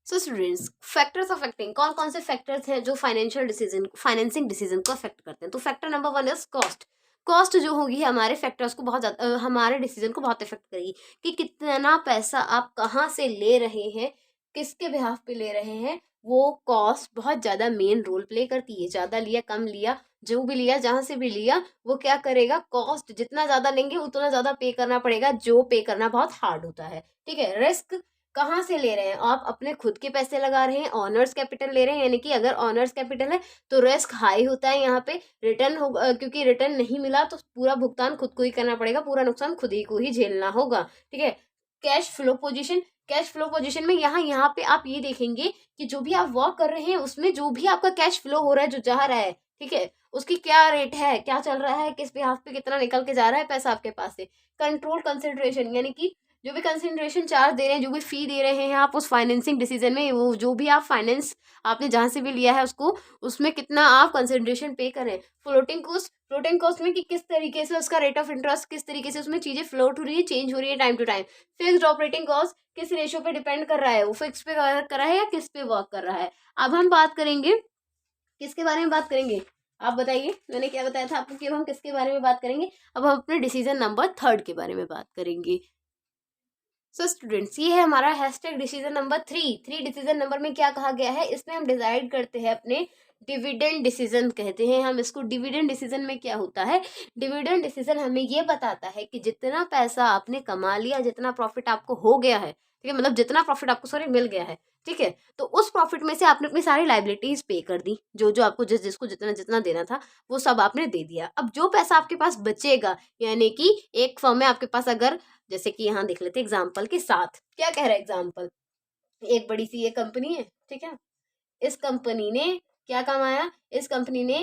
सो स्टूडेंट्स, फैक्टर्स अफेक्टिंग, कौन कौन से फैक्टर्स हैं जो फाइनेंसिंग डिसीजन को अफेक्ट करते हैं। तो factor number 1 is cost. Cost जो होगी हमारे फैक्टर्स को बहुत ज्यादा, हमारे डिसीजन को बहुत इफेक्ट करेगी कि कितना पैसा आप कहाँ से ले रहे हैं, किसके बिहाफ पे ले रहे हैं, वो कॉस्ट बहुत ज्यादा मेन रोल प्ले करती है। ज्यादा लिया कम लिया, जो भी लिया जहां से भी लिया, वो क्या करेगा, कॉस्ट जितना ज्यादा लेंगे उतना ज्यादा पे करना पड़ेगा, जो पे करना बहुत हार्ड होता है, ठीक है। रिस्क कहाँ से ले रहे हैं, आप अपने खुद के पैसे लगा रहे हैं, ऑनर्स कैपिटल ले रहे हैं, यानी कि अगर ऑनर्स कैपिटल है तो रिस्क हाई होता है यहाँ पे, रिटर्न होगा, क्योंकि रिटर्न नहीं मिला तो पूरा भुगतान खुद को ही करना पड़ेगा, पूरा नुकसान खुद ही को ही झेलना होगा, ठीक है। Cash flow position, cash flow position में यहाँ पे आप ये देखेंगे कि जो भी आप वर्क कर रहे हैं उसमें जो भी आपका कैश फ्लो हो रहा है, जो जा रहा है, ठीक है, उसकी क्या रेट है, क्या चल रहा है, किस बिहाफ पे कितना निकल के जा रहा है पैसा आपके पास से। कंट्रोल कंसिडरेशन, यानी कि जो भी कंसिडरेशन चार्ज दे रहे हैं, जो भी फी दे रहे हैं आप उस फाइनेंसिंग डिसीजन में, वो जो भी आप फाइनेंस आपने जहाँ से भी लिया है उसको, उसमें कितना आप कंसिडरेशन पे करें। फ्लोटिंग कॉस्ट में कि किस तरीके से उसका रेट ऑफ इंटरेस्ट, किस तरीके से उसमें चीजें फ्लोट हो रही है, चेंज हो रही है time to time. Fixed operating cost किस रेशियो पे डिपेंड कर रहा है, वो फिक्स पे वर्क कर रहा है या किस पे वर्क कर रहा है। अब हम बात करेंगे किसके बारे में बात करेंगे, आप बताइए, मैंने क्या बताया था आपको कि अब हम किसके बारे में बात करेंगे। अब हम अपने डिसीजन नंबर 3 के बारे में बात करेंगे। सो स्टूडेंट्स, ये है हमारा hashtag decision number 3 decision number में क्या कहा गया है, इसमें हम डिसाइड करते हैं अपने डिविडेंड डिसीजन कहते हैं हम इसको। डिविडेंड डिसीजन में क्या होता है, डिविडेंड डिसीजन हमें ये बताता है कि जितना पैसा आपने कमा लिया, जितना प्रॉफिट आपको हो गया है, ठीक है, मतलब जितना प्रॉफिट आपको सॉरी मिल गया है, ठीक है, तो उस प्रॉफिट में से आपने अपनी सारी लाइबिलिटीज पे कर दी, जो जो आपको जिसको जितना जितना देना था वो सब आपने दे दिया। अब जो पैसा आपके पास बचेगा, यानी कि एक फर्म में आपके पास अगर, जैसे कि यहाँ देख लेते एग्जाम्पल के साथ, क्या कह रहा है एग्जाम्पल, एक बड़ी सी ये कंपनी है, ठीक है, इस कंपनी ने क्या कमाया, इस कंपनी ने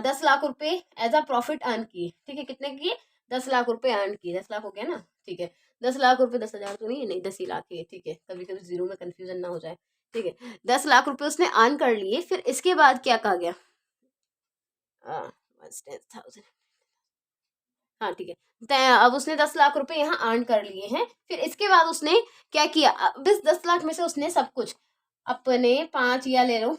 10 लाख रुपए एज अ प्रॉफिट अर्न किए, ठीक है, कितने किए, 10 लाख रुपए अर्न किए, 10 लाख हो गया ना, ठीक है, 10 लाख रुपए, 10,000 तो नहीं है, नहीं 10 ही लाख है, ठीक है, कभी कभी जीरो में कंफ्यूजन ना हो जाए, ठीक है, 10 लाख रुपए उसने अर्न कर लिए। फिर इसके बाद क्या कहा गया, 10,000, हाँ ठीक है, अब उसने 10 लाख रुपए यहाँ अर्न कर लिए हैं। फिर इसके बाद उसने क्या किया, अब इस 10 लाख में से उसने सब कुछ अपने 5 या ले लो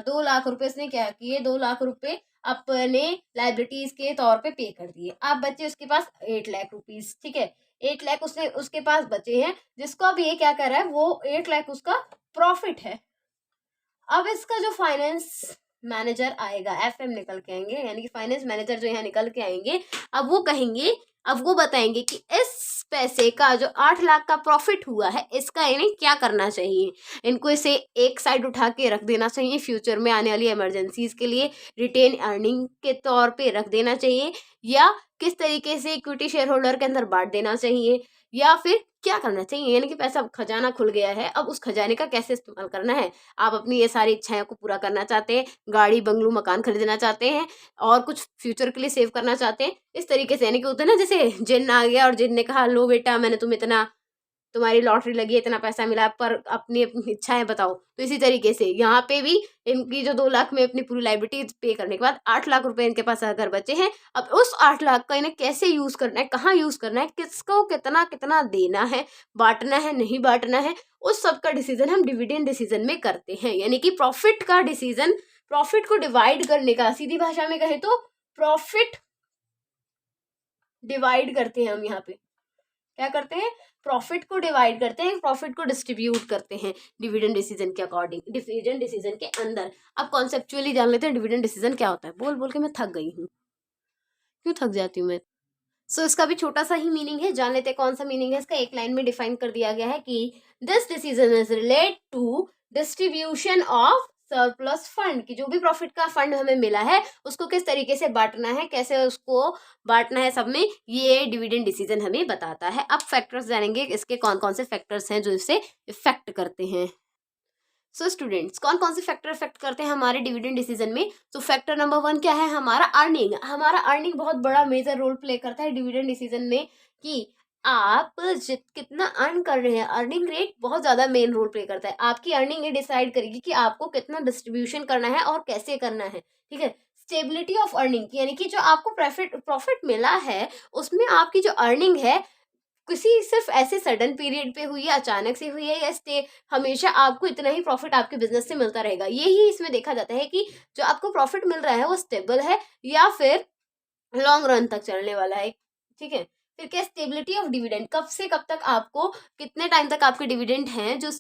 2 लाख रुपए उसने क्या किए, 2 लाख रुपए अपने लाइबिलिटीज के तौर पे पे कर दिए। अब बचे उसके पास 8 लाख रुपीज, ठीक है, 8 लाख उसने उसके पास बचे हैं, जिसको अब ये क्या कर रहा है, वो 8 लाख उसका प्रॉफिट है। अब इसका जो फाइनेंस मैनेजर आएगा, एफएम निकल के आएंगे, यानी कि फाइनेंस मैनेजर जो यहाँ निकल के आएंगे, अब वो कहेंगे, अब वो बताएंगे कि इस पैसे का जो 8 लाख का प्रॉफिट हुआ है, इसका इन्हें क्या करना चाहिए। इनको इसे एक साइड उठा के रख देना चाहिए, फ्यूचर में आने वाली इमरजेंसीज के लिए रिटेन अर्निंग के तौर पे रख देना चाहिए, या किस तरीके से इक्विटी शेयर होल्डर के अंदर बांट देना चाहिए, या फिर क्या करना चाहिए, यानी कि पैसा खजाना खुल गया है, अब उस खजाने का कैसे इस्तेमाल करना है। आप अपनी ये सारी इच्छाएं को पूरा करना चाहते हैं, गाड़ी बंगलू मकान खरीदना चाहते हैं, और कुछ फ्यूचर के लिए सेव करना चाहते हैं, इस तरीके से, यानी कि होता है ना, जैसे जिन्न आ गया और जिन्न ने कहा लो बेटा मैंने तुम इतना, तुम्हारी लॉटरी लगी है, इतना पैसा मिला, पर अपनी अपनी इच्छाएं बताओ। तो इसी तरीके से यहाँ पे भी इनकी जो 2 लाख में अपनी पूरी लाइबिलिटी पे करने के बाद 8 लाख रुपए इनके पास अगर बचे हैं, अब उस 8 लाख का इन्हें कैसे यूज करना है, कहाँ यूज करना है, किसको कितना कितना देना है, बांटना है नहीं बांटना है, उस सब का डिसीजन हम डिविडेंड डिसीजन में करते हैं। यानी कि प्रॉफिट का डिसीजन, प्रॉफिट को डिवाइड करने का, सीधी भाषा में कहे तो प्रॉफिट डिवाइड करते हैं हम, यहाँ पे क्या करते हैं, प्रॉफिट को डिवाइड करते हैं, प्रॉफिट को डिस्ट्रीब्यूट करते हैं डिविडेंड डिसीजन के अकॉर्डिंग, डिविडेंड डिसीजन के अंदर। अब कॉन्सेप्चुअली जान लेते हैं डिविडेंड डिसीजन क्या होता है। बोल बोल के मैं थक गई हूँ, क्यों थक जाती हूँ मैं। सो इसका भी छोटा सा ही मीनिंग है, जान लेते हैं कौन सा मीनिंग है इसका। एक लाइन में डिफाइन कर दिया गया है कि this decision is relate to distribution of surplus fund, की जो भी प्रॉफिट का फंड हमें मिला है उसको किस तरीके से बांटना है, कैसे उसको बांटना है सब में, ये डिविडेंड डिसीजन हमें बताता है। अब फैक्टर्स जानेंगे इसके, कौन कौन से फैक्टर्स हैं जो इसे इफेक्ट करते हैं। सो स्टूडेंट्स, कौन कौन से फैक्टर इफेक्ट करते हैं हमारे डिविडेंड डिसीजन में। तो फैक्टर नंबर 1 क्या है, हमारा अर्निंग। हमारा अर्निंग बहुत बड़ा मेजर रोल प्ले करता है डिविडेंड डिसीजन में, कि आप कितना अर्न कर रहे हैं, अर्निंग रेट बहुत ज़्यादा मेन रोल प्ले करता है। आपकी अर्निंग ये डिसाइड करेगी कि आपको कितना डिस्ट्रीब्यूशन करना है और कैसे करना है, ठीक है। स्टेबिलिटी ऑफ अर्निंग, यानी कि जो आपको प्रॉफिट मिला है उसमें आपकी जो अर्निंग है किसी सिर्फ ऐसे सडन पीरियड पे हुई है, अचानक से हुई है, या हमेशा आपको इतना ही प्रॉफिट आपके बिजनेस से मिलता रहेगा। यही इसमें देखा जाता है कि जो आपको प्रॉफिट मिल रहा है वो स्टेबल है या फिर लॉन्ग रन तक चलने वाला है, ठीक है। फिर क्या, स्टेबिलिटी ऑफ डिविडेंड, कब से कब तक आपको, कितने टाइम तक आपके डिविडेंड हैं जो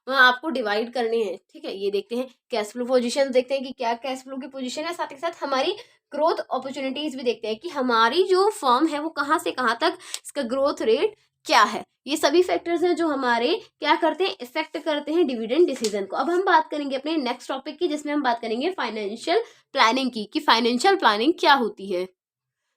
आपको डिवाइड करने हैं, ठीक है। ये देखते हैं कैश फ्लो पोजीशन, देखते हैं कि क्या कैश फ्लो की पोजीशन है, साथ ही साथ हमारी ग्रोथ अपॉर्चुनिटीज भी देखते हैं कि हमारी जो फर्म है वो कहाँ से कहाँ तक, इसका ग्रोथ रेट क्या है। ये सभी फैक्टर्स हैं जो हमारे क्या करते हैं, इफेक्ट करते हैं डिविडेंड डिसीजन को। अब हम बात करेंगे अपने नेक्स्ट टॉपिक की, जिसमें हम बात करेंगे फाइनेंशियल प्लानिंग की, कि फाइनेंशियल प्लानिंग क्या होती है।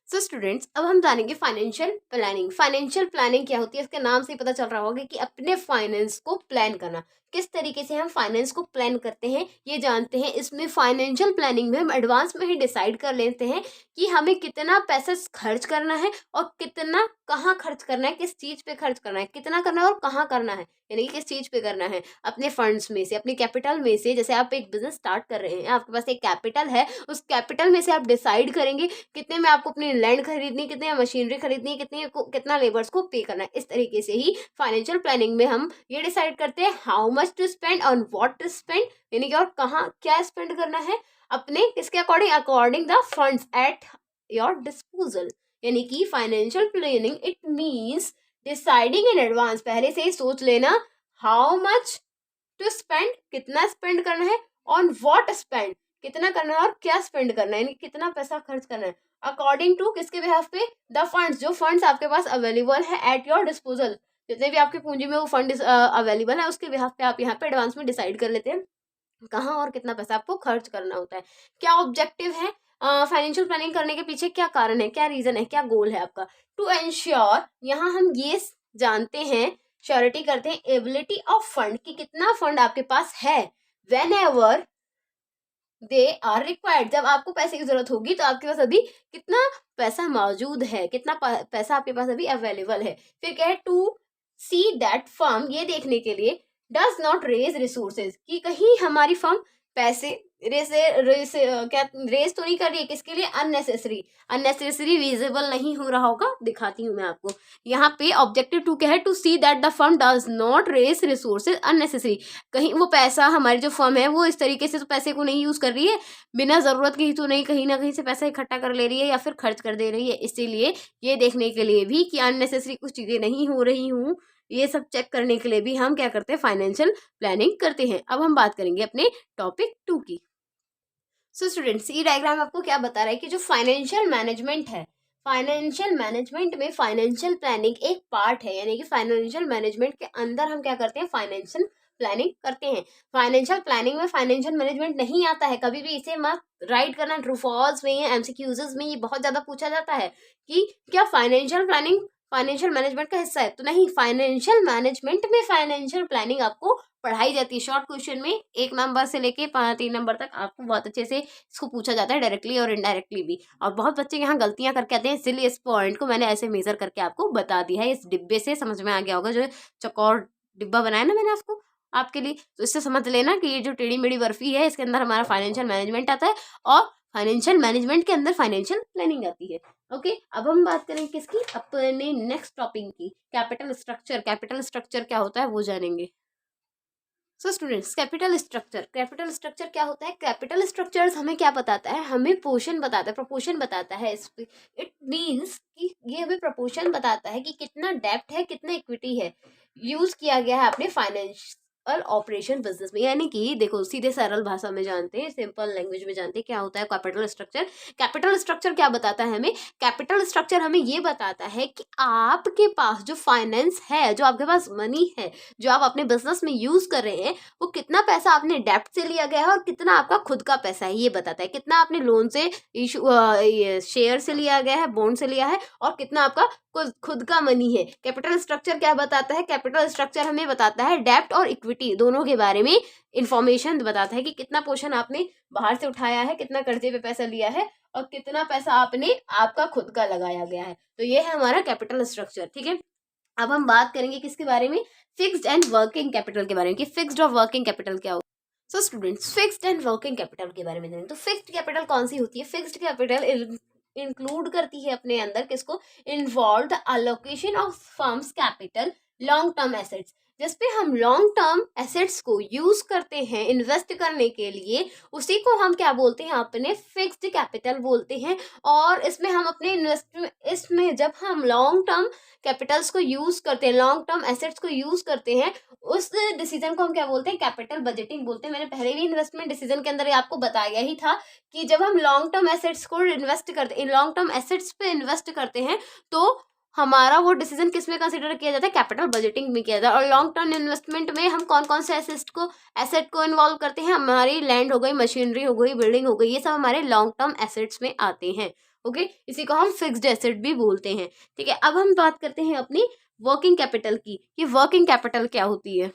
सो स्टूडेंट्स, अब हम जानेंगे फाइनेंशियल प्लानिंग। फाइनेंशियल प्लानिंग क्या होती है, इसके नाम से ही पता चल रहा होगा कि अपने फाइनेंस को प्लान करना। किस तरीके से हम फाइनेंस को प्लान करते हैं ये जानते हैं। इसमें फाइनेंशियल प्लानिंग में हम एडवांस में ही डिसाइड कर लेते हैं कि हमें कितना पैसा खर्च करना है और कितना कहाँ खर्च करना है, किस चीज़ पे खर्च करना है, कितना करना है और कहाँ करना है, यानी कि किस चीज़ पे करना है। अपने फंड्स में से, अपने कैपिटल में से, जैसे आप एक बिजनेस स्टार्ट कर रहे हैं, आपके पास एक कैपिटल है, उस कैपिटल में से आप डिसाइड करेंगे कितने में आपको अपनी लैंड खरीदनी है, कितने में मशीनरी खरीदनी है, कितना लेबर्स को पे करना है। इस तरीके से ही फाइनेंशियल प्लानिंग में हम ये डिसाइड करते हैं how much to spend on what to spend, यानी कि और कहाँ क्या स्पेंड करना है अपने किसके according, according the funds at your disposal. यानी कि financial planning it means deciding in advance, पहले से ही सोच लेना हाउ मच टू स्पेंड, कितना स्पेंड करना है, ऑन व्हाट स्पेंड, कितना करना है और क्या स्पेंड करना है, यानी कितना पैसा खर्च करना है, अकॉर्डिंग टू किसके बिहाफ पे, द फंड्स, जो फंड्स आपके पास अवेलेबल है एट योर डिस्पोजल, जितने भी आपकी पूंजी में वो फंड अवेलेबल है उसके बिहाफ पे आप यहाँ पे एडवांस में डिसाइड कर लेते हैं कहाँ और कितना पैसा आपको खर्च करना होता है। क्या ऑब्जेक्टिव है फाइनेंशियल प्लानिंग करने के पीछे, क्या कारण है, क्या रीजन है, क्या गोल है आपका। टू एंश्योर, यहाँ हम ये जानते हैं, श्योरिटी करते हैं एबिलिटी ऑफ फंड, कि कितना फंड आपके पास है whenever they are required, जब आपको पैसे की जरूरत होगी तो आपके पास अभी कितना पैसा मौजूद है, कितना पैसा आपके पास अभी अवेलेबल है। फिर क्या है, टू सी दैट फर्म, ये देखने के लिए डज नॉट रेज रिसोर्सेज, कि कहीं हमारी फर्म पैसे रेस तो नहीं कर रही है, किसके लिए, अननेसेसरी विजिबल नहीं हो रहा होगा। दिखाती हूँ मैं आपको यहाँ पे। ऑब्जेक्टिव टू क्या है, to see that the firm does not race resources unnecessary, कहीं वो पैसा, हमारी जो फर्म है वो इस तरीके से तो पैसे को नहीं यूज कर रही है, बिना जरूरत की ही तो नहीं, कहीं ना कहीं से पैसा इकट्ठा कर ले रही है या फिर खर्च कर दे रही है। इसीलिए ये देखने के लिए भी कि अननेसेसरी कुछ चीजें नहीं हो रही हूँ, ये सब चेक करने के लिए भी हम क्या करते हैं, फाइनेंशियल प्लानिंग करते हैं। अब हम बात करेंगे अपने टॉपिक 2 की। सो स्टूडेंट्स, ये डायग्राम आपको क्या बता रहा है कि जो फाइनेंशियल मैनेजमेंट है, फाइनेंशियल मैनेजमेंट में फाइनेंशियल प्लानिंग एक पार्ट है, यानी कि फाइनेंशियल मैनेजमेंट के अंदर हम क्या करते हैं, फाइनेंशियल प्लानिंग करते हैं। फाइनेंशियल प्लानिंग में फाइनेंशियल मैनेजमेंट नहीं आता है, कभी भी इसे मत राइट करना, ट्रू फॉल्स में या एमसीक्यूज में ये बहुत ज्यादा पूछा जाता है कि क्या फाइनेंशियल प्लानिंग फाइनेंशियल मैनेजमेंट का हिस्सा है, तो नहीं, फाइनेंशियल मैनेजमेंट में फाइनेंशियल प्लानिंग आपको पढ़ाई जाती है। शॉर्ट क्वेश्चन में 1 नंबर से लेके 3 नंबर तक आपको बहुत अच्छे से इसको पूछा जाता है, डायरेक्टली और इनडायरेक्टली भी। और बहुत बच्चे यहाँ गलतियां करके आते हैं, इसलिए इस पॉइंट को मैंने ऐसे मेजर करके आपको बता दिया है। इस डिब्बे से समझ में आ गया होगा, जो चौकोर डिब्बा बनाया ना मैंने आपको आपके लिए, तो इससे समझ लेना कि ये जो टेढ़ी मेढ़ी बर्फी है इसके अंदर हमारा फाइनेंशियल मैनेजमेंट आता है और फाइनेंशियल मैनेजमेंट के अंदर फाइनेंशियल प्लानिंग आती है। ओके, अब हम बात करें किसकी, अपने नेक्स्ट टॉपिक की, कैपिटल स्ट्रक्चर। कैपिटल स्ट्रक्चर क्या होता है वो जानेंगे। सो स्टूडेंट्स, कैपिटल स्ट्रक्चर क्या होता है। कैपिटल स्ट्रक्चर्स हमें क्या बताता है, हमें पोर्शन बताता है, प्रोपोर्शन बताता है। इट मीन्स कि ये हमें प्रोपोर्शन बताता है कि कितना डेप्थ है, कितना इक्विटी है, यूज किया गया है अपने फाइनेंशियल ऑपरेशन बिजनेस में। यानी कि देखो, सीधे सरल भाषा में जानते हैं, सिंपल लैंग्वेज में जानते हैं क्या होता है कैपिटल स्ट्रक्चर। कैपिटल स्ट्रक्चर क्या बताता है हमें, कैपिटल स्ट्रक्चर हमें ये बताता है कि आपके पास जो फाइनेंस है, जो आपके पास मनी है, जो आप अपने बिजनेस में यूज कर रहे हैं, वो कितना पैसा आपने डेप्ट से लिया गया है और कितना आपका खुद का पैसा है, ये बताता है। कितना आपने लोन से शेयर से लिया गया है, बॉन्ड से लिया है, और कितना आपका खुद का मनी है। कैपिटल स्ट्रक्चर क्या बताता है, कैपिटल स्ट्रक्चर हमें बताता है डेप्ट और इक्विटी दोनों के बारे में इंफॉर्मेशन बताता है कि कितना पोर्शन आपने बाहर से उठाया है, कितना कर्जे पे पैसा लिया है और कितना पैसा आपने आपका खुद का लगाया गया है। तो ये है हमारा कैपिटल स्ट्रक्चर, ठीक है। अब हम बात करेंगे किसके बारे में, फिक्स्ड एंड वर्किंग कैपिटल के बारे में, कि फिक्स्ड और वर्किंग कैपिटल क्या होता है। So students, fixed and working capital के बारे में जानेंगे। तो फिक्स्ड कैपिटल कौन सी होती है, फिक्स्ड कैपिटल इंक्लूड करती है अपने अंदर किसको, involve the allocation of firms capital long term assets, जिसपे हम लॉन्ग टर्म एसेट्स को यूज करते हैं इन्वेस्ट करने के लिए, उसी को हम क्या बोलते हैं, अपने फिक्स्ड कैपिटल बोलते हैं। और इसमें हम अपने इसमें जब हम लॉन्ग टर्म कैपिटल्स को यूज करते हैं, लॉन्ग टर्म एसेट्स को यूज करते हैं, उस डिसीजन को हम क्या बोलते हैं, कैपिटल बजटिंग बोलते हैं। मैंने पहले भी इन्वेस्टमेंट डिसीजन के अंदर आपको बताया ही था कि जब हम लॉन्ग टर्म एसेट्स को इन्वेस्ट करते हैं, लॉन्ग टर्म एसेट्स पे इन्वेस्ट करते हैं, तो हमारा वो डिसीजन किस में कंसिडर किया जाता है, कैपिटल बजटिंग में किया जाता है। और लॉन्ग टर्म इन्वेस्टमेंट में हम कौन कौन से एसेट को इन्वॉल्व करते हैं, हमारी लैंड हो गई, मशीनरी हो गई, बिल्डिंग हो गई, ये सब हमारे लॉन्ग टर्म एसेट्स में आते हैं। ओके, इसी को हम फिक्स्ड एसेट भी बोलते हैं। ठीक है, अब हम बात करते हैं अपनी वर्किंग कैपिटल की। ये वर्किंग कैपिटल क्या होती है?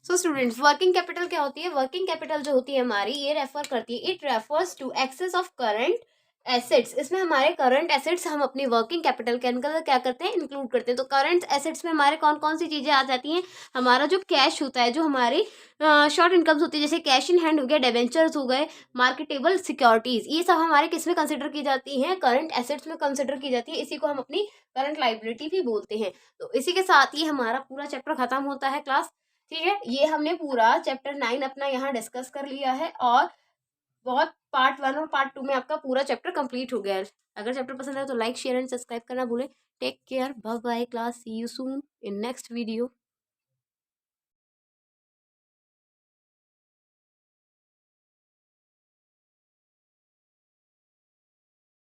सो स्टूडेंट्स, वर्किंग कैपिटल क्या होती है? वर्किंग कैपिटल जो होती है हमारी, ये रेफर करती है, it refers to excess of current assets. इसमें हमारे करंट एसेट्स हम अपनी वर्किंग कैपिटल के अंदर क्या करते हैं, इंक्लूड करते हैं। तो करंट एसेट्स में हमारे कौन कौन सी चीजें आ जाती हैं? हमारा जो कैश होता है, जो हमारी शॉर्ट इनकम्स होती है, जैसे कैश इन हैंड हो गया, डिबेंचर्स हो गए, मार्केटेबल सिक्योरिटीज, ये सब हमारे किस में कंसिडर की जाती हैं? करंट एसेट्स में कंसिडर की जाती है। इसी को हम अपनी करंट लाइबिलिटी भी बोलते हैं। तो इसी के साथ ही हमारा पूरा चैप्टर खत्म होता है क्लास। ठीक है, ये हमने पूरा चैप्टर 9 अपना यहाँ डिस्कस कर लिया है, और बहुत पार्ट 1 और पार्ट 2 में आपका पूरा चैप्टर कंप्लीट हो गया है। अगर चैप्टर पसंद है तो लाइक, शेयर एंड सब्सक्राइब करना भूलें। Take care, bye bye class, see you soon in next video.